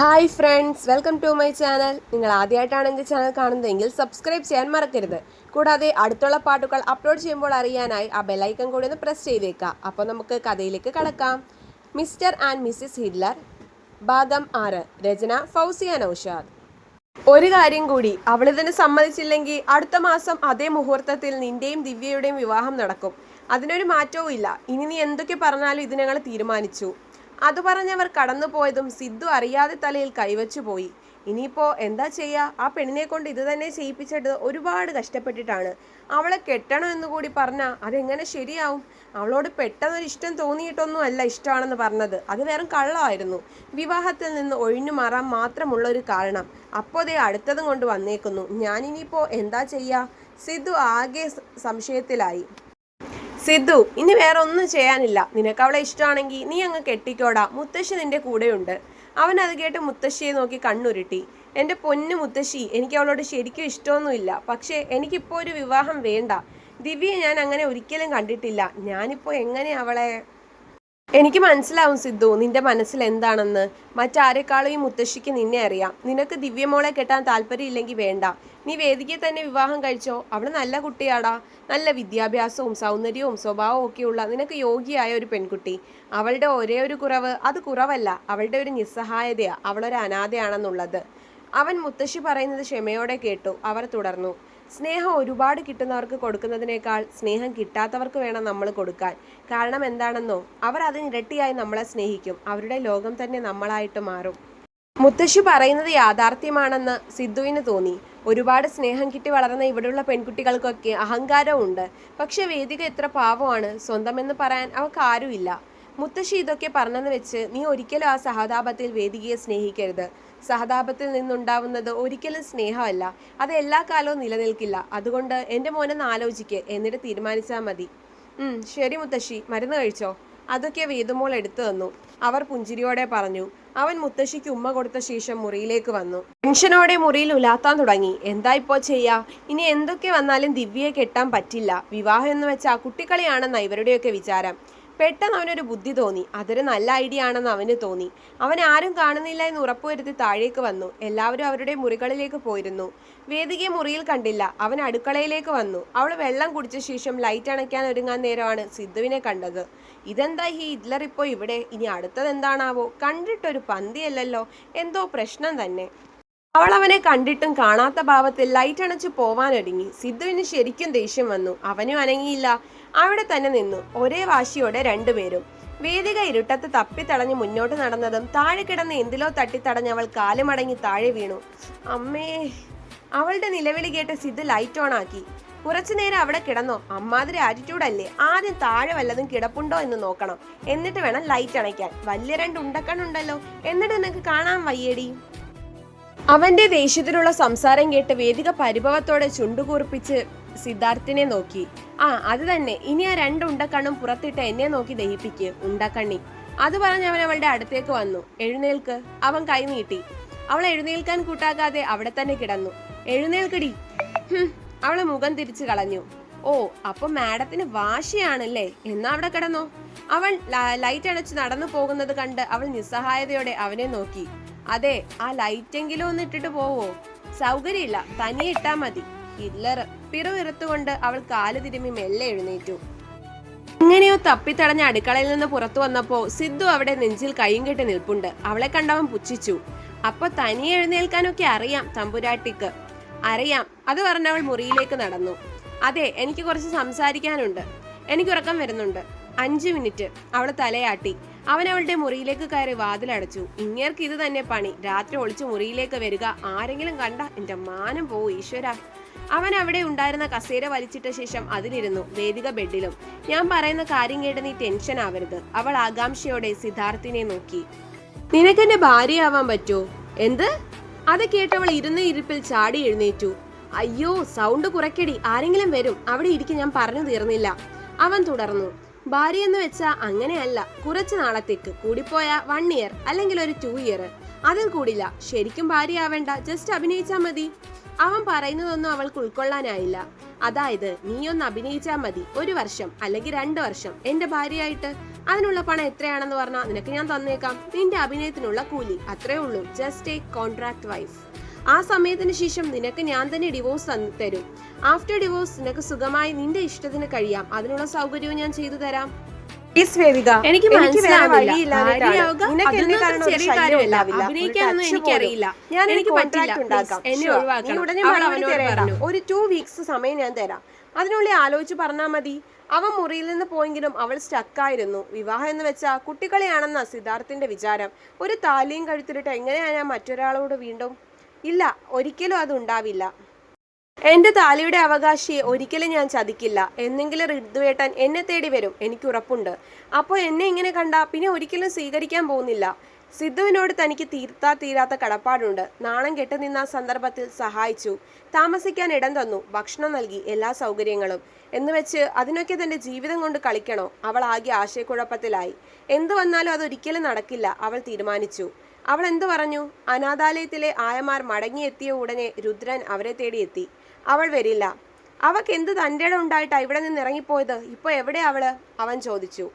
Hi friends, welcome to my channel. നിങ്ങൾ ആദ്യമായിട്ടാണ് എൻ്റെ ചാനൽ കാണുന്നതെങ്കിൽ സബ്സ്ക്രൈബ് ചെയ്യാൻ മറക്കരുത്. കൂടാതെ അടുത്തുള്ള പാട്ടുകൾ അപ്ലോഡ് ചെയ്യുമ്പോൾ അറിയാനായി ആ ബെല്ലൈക്കൺ കൂടി ഒന്ന് പ്രസ് ചെയ്തേക്കാം. അപ്പോൾ നമുക്ക് കഥയിലേക്ക് കടക്കാം. മിസ്റ്റർ ആൻഡ് മിസ്സിസ് ഹിറ്റ്ലർ, ഭാഗം 6. രചന ഫൗസിയ നൗഷാദ്. ഒരു കാര്യം കൂടി, അവളിതിന് സമ്മതിച്ചില്ലെങ്കിൽ അടുത്ത മാസം അതേ മുഹൂർത്തത്തിൽ നിന്റെയും ദിവ്യയുടെയും വിവാഹം നടക്കും. അതിനൊരു മാറ്റവും ഇല്ല. ഇനി നീ എന്തൊക്കെ പറഞ്ഞാലും ഇത് ഞങ്ങൾ തീരുമാനിച്ചു. അത് പറഞ്ഞവർ കടന്നുപോയതും സിദ്ധു അറിയാതെ തലയിൽ കൈവച്ചു പോയി. ഇനിയിപ്പോൾ എന്താ ചെയ്യുക? ആ പെണ്ണിനെ കൊണ്ട് ഇത് തന്നെ ചെയ്യിപ്പിച്ചിട്ട് ഒരുപാട് കഷ്ടപ്പെട്ടിട്ടാണ്. അവളെ കെട്ടണം എന്നുകൂടി പറഞ്ഞാൽ അതെങ്ങനെ ശരിയാവും? അവളോട് പെട്ടെന്നൊരു ഇഷ്ടം തോന്നിയിട്ടൊന്നും അല്ല ഇഷ്ടമാണെന്ന് പറഞ്ഞത്. അത് വെറും കള്ളമായിരുന്നു. വിവാഹത്തിൽ നിന്ന് ഒഴിഞ്ഞു മാറാൻ മാത്രമുള്ളൊരു കാരണം. അപ്പോൾ ദേ അടുത്തതും കൊണ്ട് വന്നേക്കുന്നു. ഞാനിനിയിപ്പോൾ എന്താ ചെയ്യുക? സിദ്ധു ആകെ സംശയത്തിലായി. സിദ്ധു, ഇനി വേറെ ഒന്നും ചെയ്യാനില്ല. നിനക്ക് അവളെ ഇഷ്ടമാണെങ്കിൽ നീ അങ്ങ് കെട്ടിക്കോടാ. മുത്തശ്ശി നിന്റെ കൂടെയുണ്ട്. അവൻ അത് കേട്ട് മുത്തശ്ശിയെ നോക്കി കണ്ണുരുട്ടി. എൻ്റെ പൊന്നു മുത്തശ്ശി, എനിക്ക് അവളോട് ശരിക്കും ഇഷ്ടമൊന്നുമില്ല. പക്ഷേ എനിക്കിപ്പോൾ ഒരു വിവാഹം വേണ്ട. ദിവ്യയെ ഞാൻ അങ്ങനെ ഒരിക്കലും കണ്ടിട്ടില്ല. ഞാനിപ്പോൾ എങ്ങനെ അവളെ... എനിക്ക് മനസ്സിലാവും സിദ്ധു, നിന്റെ മനസ്സിൽ എന്താണെന്ന്. മറ്റാരെക്കാളും ഈ മുത്തശ്ശിക്ക് നിന്നെ അറിയാം. നിനക്ക് ദിവ്യമോളെ കെട്ടാൻ താല്പര്യമില്ലെങ്കിൽ വേണ്ട. നീ വേദികയെ തന്നെ വിവാഹം കഴിച്ചോ. അവൾ നല്ല കുട്ടിയാടാ. നല്ല വിദ്യാഭ്യാസവും സൗന്ദര്യവും സ്വഭാവവും ഒക്കെയുള്ള നിനക്ക് യോഗ്യയായ ഒരു പെൺകുട്ടി. അവളുടെ ഒരേ ഒരു കുറവ്, അത് കുറവല്ല, അവളുടെ ഒരു നിസ്സഹായതയാ. അവളൊരു അനാഥയാണെന്നുള്ളത്. അവൻ മുത്തശ്ശി പറയുന്നത് ക്ഷമയോടെ കേട്ടു. അവർ തുടർന്നു. സ്നേഹം ഒരുപാട് കിട്ടുന്നവർക്ക് കൊടുക്കുന്നതിനേക്കാൾ സ്നേഹം കിട്ടാത്തവർക്ക് വേണം നമ്മൾ കൊടുക്കാൻ. കാരണം എന്താണെന്നോ, അവർ അതിനിരട്ടിയായി നമ്മളെ സ്നേഹിക്കും. അവരുടെ ലോകം തന്നെ നമ്മളായിട്ട് മാറും. മുത്തശ്ശി പറയുന്നത് യാഥാർത്ഥ്യമാണെന്ന് സിദ്ധുവിന് തോന്നി. ഒരുപാട് സ്നേഹം കിട്ടി വളർന്ന ഇവിടെയുള്ള പെൺകുട്ടികൾക്കൊക്കെ അഹങ്കാരമുണ്ട്. പക്ഷെ വേദിക എത്ര പാവമാണ്. സ്വന്തമെന്ന് പറയാൻ അവൾക്ക് ആരുമില്ല. മുത്തശ്ശി ഇതൊക്കെ പറഞ്ഞെന്ന് വെച്ച് നീ ഒരിക്കലും ആ സഹതാപത്തിൽ വേദികയെ സ്നേഹിക്കരുത്. സഹതാപത്തിൽ നിന്നുണ്ടാവുന്നത് ഒരിക്കലും സ്നേഹമല്ല. അത് എല്ലാ കാലവും നിലനിൽക്കില്ല. അതുകൊണ്ട് എൻ്റെ മോനെന്ന് ആലോചിക്ക്, എന്നിട്ട് തീരുമാനിച്ചാൽ മതി. ശരി മുത്തശ്ശി, മരുന്ന് കഴിച്ചോ? അതൊക്കെ വേദുമോൾ എടുത്തു തന്നു. അവർ പുഞ്ചിരിയോടെ പറഞ്ഞു. അവൻ മുത്തശ്ശിക്ക് ഉമ്മ കൊടുത്ത ശേഷം മുറിയിലേക്ക് വന്നു. ടെൻഷനോടെ മുറിയിൽ ഉലാത്താൻ തുടങ്ങി. എന്താ ഇപ്പോൾ ചെയ്യാ? ഇനി എന്തൊക്കെ വന്നാലും ദിവ്യയെ കെട്ടാൻ പറ്റില്ല. വിവാഹം എന്ന് വെച്ചാൽ കുട്ടിക്കളിയാണെന്ന ഇവരുടെയൊക്കെ വിചാരം. പെട്ടെന്ന് അവനൊരു ബുദ്ധി തോന്നി. അതൊരു നല്ല ഐഡിയ ആണെന്ന് അവന് തോന്നി. അവൻ ആരും കാണുന്നില്ല എന്ന് ഉറപ്പുവരുത്തി താഴേക്ക് വന്നു. എല്ലാവരും അവരുടെ മുറികളിലേക്ക് പോയിരുന്നു. വേദികയെ മുറിയിൽ കണ്ടില്ല. അവൻ അടുക്കളയിലേക്ക് വന്നു. അവൾ വെള്ളം കുടിച്ച ശേഷം ലൈറ്റ് അണയ്ക്കാൻ ഒരുങ്ങാൻ നേരമാണ് സിദ്ധുവിനെ കണ്ടത്. ഇതെന്താ ഈ ഹിറ്റ്ലർ ഇപ്പോൾ ഇവിടെ? ഇനി അടുത്തത് എന്താണാവോ? കണ്ടിട്ടൊരു പന്തിയല്ലല്ലോ, എന്തോ പ്രശ്നം തന്നെ. അവൾ അവനെ കണ്ടിട്ടും കാണാത്ത ഭാവത്തിൽ ലൈറ്റ് അണച്ച് പോവാനൊരുങ്ങി. സിദ്ധുവിന് ശരിക്കും ദേഷ്യം വന്നു. അവനും അനങ്ങിയില്ല. അവിടെ തന്നെ നിന്നു. ഒരേ വാശിയോടെ രണ്ടുപേരും. വേദിക ഇരുട്ടത്ത് തപ്പിത്തടഞ്ഞ് മുന്നോട്ട് നടന്നതും താഴെ കിടന്ന് എന്തിലോ തട്ടിത്തടഞ്ഞ് അവൾ കാലുമടങ്ങി താഴെ വീണു. അമ്മേ! അവളുടെ നിലവിളി കേട്ട് സിദ്ധു ലൈറ്റ് ഓൺ ആക്കി. കുറച്ചു നേരം അവിടെ കിടന്നോ? അമ്മാതിരി ആറ്റിറ്റ്യൂഡല്ലേ. ആദ്യം താഴെ വല്ലതും കിടപ്പുണ്ടോ എന്ന് നോക്കണം, എന്നിട്ട് വേണം ലൈറ്റ് അണയ്ക്കാൻ. വലിയ രണ്ട് ഉണ്ടക്കണ്ണുണ്ടല്ലോ, എന്നിട്ട് നിനക്ക് കാണാൻ വയ്യേടി. അവന്റെ ദേഷ്യത്തിലുള്ള സംസാരം കേട്ട് വേദിക പരിഭവത്തോടെ ചുണ്ടുകൂർപ്പിച്ച് സിദ്ധാർത്ഥിനെ നോക്കി. അത് തന്നെ, ഇനി ആ രണ്ട് ഉണ്ടക്കണ്ണും പുറത്തിട്ട് എന്നെ നോക്കി ദഹിപ്പിക്ക്, ഉണ്ടക്കണ്ണി. അത് പറഞ്ഞ് അവൻ അവളുടെ അടുത്തേക്ക് വന്നു. എഴുന്നേൽക്ക്. അവൻ കൈ നീട്ടി. അവൾ എഴുന്നേൽക്കാൻ കൂട്ടാക്കാതെ അവിടെ തന്നെ കിടന്നു. എഴുന്നേൽക്കടി. അവള് മുഖം തിരിച്ചു കളഞ്ഞു. ഓ, അപ്പൊ മാഡത്തിന് വാശിയാണല്ലേ? എന്നാ അവിടെ കിടന്നോ. അവൻ ലൈറ്റ് അണച്ച് നടന്നു പോകുന്നത് കണ്ട് അവൾ നിസ്സഹായതയോടെ അവനെ നോക്കി. അതെ, ആ ലൈറ്റെങ്കിലും ഒന്ന് ഇട്ടിട്ട് പോവോ? സൗകര്യമില്ല, തനിയെ ഇട്ടാ മതി. ഹിറ്റ്ലർ. പിറുവിറുത്തുകൊണ്ട് അവൾ കാല് തിരുമ്മി മെല്ലെ എഴുന്നേറ്റു. എങ്ങനെയോ തപ്പിത്തടഞ്ഞ അടുക്കളയിൽ നിന്ന് പുറത്തു വന്നപ്പോ സിദ്ധു അവിടെ നെഞ്ചിൽ കൈയും കെട്ടി നിൽപ്പുണ്ട്. അവളെ കണ്ടവൻ പുച്ഛിച്ചു. അപ്പൊ തനിയെ എഴുന്നേൽക്കാനൊക്കെ അറിയാം തമ്പുരാട്ടിക്ക്. അറിയാം. അത് പറഞ്ഞവൾ മുറിയിലേക്ക് നടന്നു. അതെ, എനിക്ക് കുറച്ച് സംസാരിക്കാനുണ്ട്. എനിക്കുറക്കം വരുന്നുണ്ട്. 5 മിനിറ്റ്. അവൾ തലയാട്ടി. അവൻ അവളുടെ മുറിയിലേക്ക് കയറി വാതിലടച്ചു. ഇങ്ങേർക്ക് ഇത് തന്നെ പണി. രാത്രി ഒളിച്ചു മുറിയിലേക്ക് വരിക. ആരെങ്കിലും കണ്ട എന്റെ മാനം പോവും ഈശ്വര. അവൻ അവിടെ ഉണ്ടായിരുന്ന കസേര വലിച്ചിട്ട ശേഷം അതിലിരുന്നു. വേദിക ബെഡിലും. ഞാൻ പറയുന്ന കാര്യം കേട്ട് നീ ടെൻഷൻ ആവരുത്. അവൾ ആകാംക്ഷയോടെ സിദ്ധാർത്ഥിനെ നോക്കി. നിനക്കെന്റെ ഭാര്യയാവാൻ പറ്റുമോ? എന്ത്? അത് കേട്ടവൾ ഇരുന്ന ഇരിപ്പിൽ ചാടി എഴുന്നേറ്റു. അയ്യോ, സൗണ്ട് കുറയ്ക്കടി, ആരെങ്കിലും വരും. അവിടെ ഇരിക്കും, ഞാൻ പറഞ്ഞു തീർന്നില്ല. അവൻ തുടർന്നു. ഭാര്യ എന്ന് വെച്ചാ അങ്ങനെയല്ല. കുറച്ചു നാളത്തേക്ക്, കൂടിപ്പോയ 1 ഇയർ അല്ലെങ്കിൽ ഒരു 2 ഇയർ. അതിൽ കൂടില്ല. ശരിക്കും ഭാര്യ ആവേണ്ട, ജസ്റ്റ് അഭിനയിച്ചാ മതി. അവൻ പറയുന്നതൊന്നും അവൾക്ക് ഉൾക്കൊള്ളാനായില്ല. അതായത് നീയൊന്ന് അഭിനയിച്ചാൽ മതി, 1 വർഷം അല്ലെങ്കിൽ 2 വർഷം എന്റെ ഭാര്യയായിട്ട്. അതിനുള്ള പണം എത്രയാണെന്ന് പറഞ്ഞാൽ നിനക്ക് ഞാൻ തന്നേക്കാം. നിന്റെ അഭിനയത്തിനുള്ള കൂലി അത്രേ ഉള്ളൂ. Just A contract wife. ആ സമയത്തിന് ശേഷം നിനക്ക് ഞാൻ തന്നെ ഡിവോഴ്സ് തരും. ആഫ്റ്റർ ഡിവോഴ്സ് നിനക്ക് സുഖമായി നിന്റെ ഇഷ്ടത്തിന് കഴിയാം. അതിനുള്ള സൗകര്യവും ഞാൻ ചെയ്തു തരാം. എനിക്ക് ഒരു 2 വീക്സ് സമയം ഞാൻ തരാം. അതിനുള്ളിൽ ആലോചിച്ച് പറഞ്ഞാൽ മതി. അവൻ മുറിയിൽ നിന്ന് പോയെങ്കിലും അവൾ സ്റ്റക്കായിരുന്നു. വിവാഹം എന്ന് വെച്ചാൽ കുട്ടികളെയാണെന്ന സിദ്ധാർത്ഥിന്റെ വിചാരം. ഒരു താലിയും കഴുത്തിലിട്ട് എങ്ങനെയാ ഞാൻ മറ്റൊരാളോട് വീണ്ടും? ഇല്ല, ഒരിക്കലും അത് ഉണ്ടാവില്ല. എന്റെ താലിയുടെ അവകാശിയെ ഒരിക്കലും ഞാൻ ചതിക്കില്ല. എന്നെങ്കിലും ഋതുവേട്ടൻ എന്നെ തേടി വരും, എനിക്ക് ഉറപ്പുണ്ട്. അപ്പോൾ എന്നെ ഇങ്ങനെ കണ്ട പിന്നെ ഒരിക്കലും സ്വീകരിക്കാൻ പോകുന്നില്ല. സിദ്ധുവിനോട് തനിക്ക് തീരാത്ത കടപ്പാടുണ്ട്. നാണം കെട്ടു നിന്ന സന്ദർഭത്തിൽ സഹായിച്ചു, താമസിക്കാൻ ഇടം തന്നു, ഭക്ഷണം നൽകി, എല്ലാ സൗകര്യങ്ങളും എന്ന് വെച്ച് അതിനൊക്കെ തന്റെ ജീവിതം കൊണ്ട് കളിക്കണോ? അവൾ ആകെ ആശയക്കുഴപ്പത്തിലായി. എന്തു വന്നാലും അതൊരിക്കലും നടക്കില്ല, അവൾ തീരുമാനിച്ചു. അവൾ എന്തു പറഞ്ഞു? അനാഥാലയത്തിലെ ആയമാർ മടങ്ങിയെത്തിയ ഉടനെ രുദ്രൻ അവരെ തേടിയെത്തി. അവൾ വരില്ല. അവൾക്ക് എന്ത് തൻ്റെ ഇടം ഉണ്ടായിട്ടാ ഇവിടെ നിന്ന് ഇറങ്ങിപ്പോയത്? ഇപ്പൊ എവിടെ അവള്? അവൻ ചോദിച്ചു.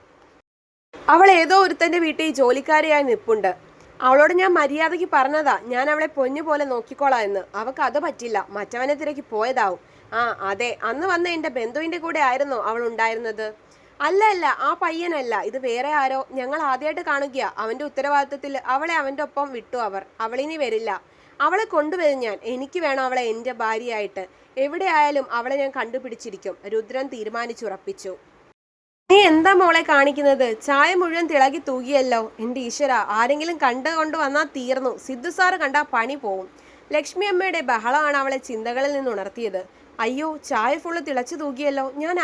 അവൾ ഏതോ ഒരുത്തന്റെ വീട്ടിൽ ജോലിക്കാരിയായി നിൽപ്പുണ്ട്. അവളോട് ഞാൻ മര്യാദയ്ക്ക് പറഞ്ഞതാ, ഞാൻ അവളെ പൊന്നു പോലെ നോക്കിക്കോളാം എന്ന്. അവൾക്ക് അത് പറ്റില്ല, മറ്റവനെ തിരക്കി പോയതാവും. ആ അതെ, അന്ന് വന്ന എന്റെ ബന്ധുവിന്റെ കൂടെ ആയിരുന്നോ അവൾ ഉണ്ടായിരുന്നത്? അല്ല, ആ പയ്യനല്ല, ഇത് വേറെ ആരോ. ഞങ്ങൾ ആദ്യമായിട്ട് കാണുകയാ. അവന്റെ ഉത്തരവാദിത്വത്തിൽ അവളെ അവന്റെ ഒപ്പം വിട്ടു അവർ. അവളിനി വരില്ല. അവളെ കൊണ്ടുവരും ഞാൻ. എനിക്ക് വേണം അവളെ എൻ്റെ ഭാര്യയായിട്ട്. എവിടെയായാലും അവളെ ഞാൻ കണ്ടുപിടിച്ചിരിക്കും, രുദ്രൻ തീരുമാനിച്ചുറപ്പിച്ചു. നീ എന്താ മോളെ കാണിക്കുന്നത്? ചായ മുഴുവൻ തിളകി തൂകിയല്ലോ. എൻ്റെ ഈശ്വര, ആരെങ്കിലും കണ്ടുകൊണ്ട് വന്നാൽ തീർന്നു. സിദ്ധു സാറ് കണ്ടാ പണി പോവും. ലക്ഷ്മി അമ്മയുടെ ബഹളമാണ് അവളെ ചിന്തകളിൽ നിന്ന് ഉണർത്തിയത്. അയ്യോ, ചായ ഫുള്ള് തിളച്ചു തൂകിയല്ലോ. ഞാൻ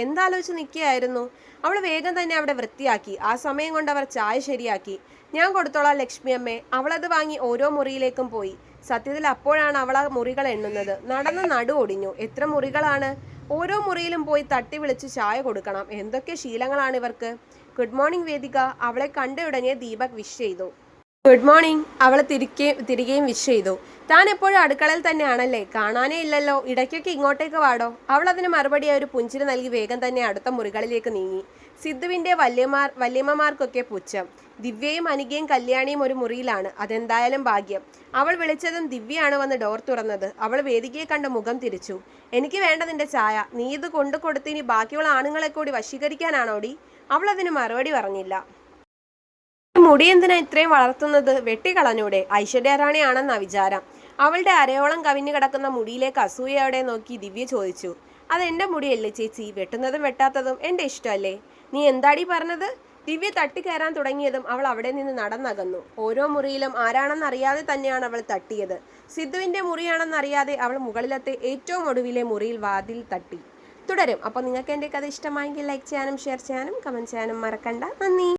എന്താലോചിച്ച് നിൽക്കുകയായിരുന്നു. അവൾ വേഗം തന്നെ അവിടെ വൃത്തിയാക്കി. ആ സമയം കൊണ്ട് അവർ ചായ ശരിയാക്കി. ഞാൻ കൊടുത്തോളാം ലക്ഷ്മി അമ്മേ. അവളത് വാങ്ങി ഓരോ മുറിയിലേക്കും പോയി. സത്യത്തിൽ അപ്പോഴാണ് അവൾ ആ മുറികൾ എണ്ണുന്നത്. നടന്ന് നടു ഒടിഞ്ഞു. എത്ര മുറികളാണ്? ഓരോ മുറിയിലും പോയി തട്ടി വിളിച്ച് ചായ കൊടുക്കണം. എന്തൊക്കെ ശീലങ്ങളാണ് ഇവർക്ക്. ഗുഡ് മോർണിംഗ് വേദിക. അവളെ കണ്ട ഉടനെ ദീപക് വിഷ് ചെയ്തു. Good morning. അവളെ തിരികെയും വിഷ് ചെയ്തു. താൻ എപ്പോഴും അടുക്കളയിൽ തന്നെയാണല്ലേ? കാണാനേ ഇല്ലല്ലോ. ഇടയ്ക്കൊക്കെ ഇങ്ങോട്ടേക്ക് വാടോ. അവൾ അതിന് മറുപടിയായി ഒരു പുഞ്ചിരി നൽകി വേഗം തന്നെ അടുത്ത മുറികളിലേക്ക് നീങ്ങി. സിദ്ധുവിന്റെ വല്യമ്മമാർക്കൊക്കെ പുച്ഛം. ദിവ്യയും അനികയും കല്യാണിയും ഒരു മുറിയിലാണ്. അതെന്തായാലും ഭാഗ്യം. അവൾ വിളിച്ചതും ദിവ്യയാണ് വന്ന് ഡോർ തുറന്നത്. അവൾ വേദികയെ കണ്ട് മുഖം തിരിച്ചു. എനിക്ക് വേണ്ട നിന്റെ ചായ. നീ ഇത് കൊണ്ടു കൊടുത്തിനി ബാക്കിയുള്ള ആണുങ്ങളെ കൂടി വശീകരിക്കാനാണോടി? അവൾ അതിന് മറുപടി പറഞ്ഞില്ല. മുടി എന്തിനാ ഇത്രയും വളർത്തുന്നത്? വെട്ടിക്കളഞ്ഞൂടെ? ഐശ്വര്യറാണിയാണെന്നാ വിചാരം. അവളുടെ അരയോളം കവിഞ്ഞു കിടക്കുന്ന മുടിയിലേക്ക് അസൂയയോടെ നോക്കി ദിവ്യ ചോദിച്ചു. അതെന്റെ മുടിയല്ലേ ചേച്ചി? വെട്ടുന്നതും വെട്ടാത്തതും എൻ്റെ ഇഷ്ടമല്ലേ? നീ എന്താടി പറഞ്ഞത്? ദിവ്യ തട്ടിക്കയറാൻ തുടങ്ങിയതും അവൾ അവിടെ നിന്ന് നടന്നകന്നു. ഓരോ മുറിയിലും ആരാണെന്നറിയാതെ തന്നെയാണ് അവൾ തട്ടിയത്. സിദ്ധുവിന്റെ മുറിയാണെന്നറിയാതെ അവൾ മുകളിലത്തെ ഏറ്റവും ഒടുവിലെ മുറിയിൽ വാതിൽ തട്ടി. തുടരും. അപ്പോൾ നിങ്ങൾക്ക് എൻ്റെ കഥ ഇഷ്ടമായെങ്കിൽ ലൈക്ക് ചെയ്യാനും ഷെയർ ചെയ്യാനും കമൻറ്റ് ചെയ്യാനും മറക്കണ്ട. നന്ദി.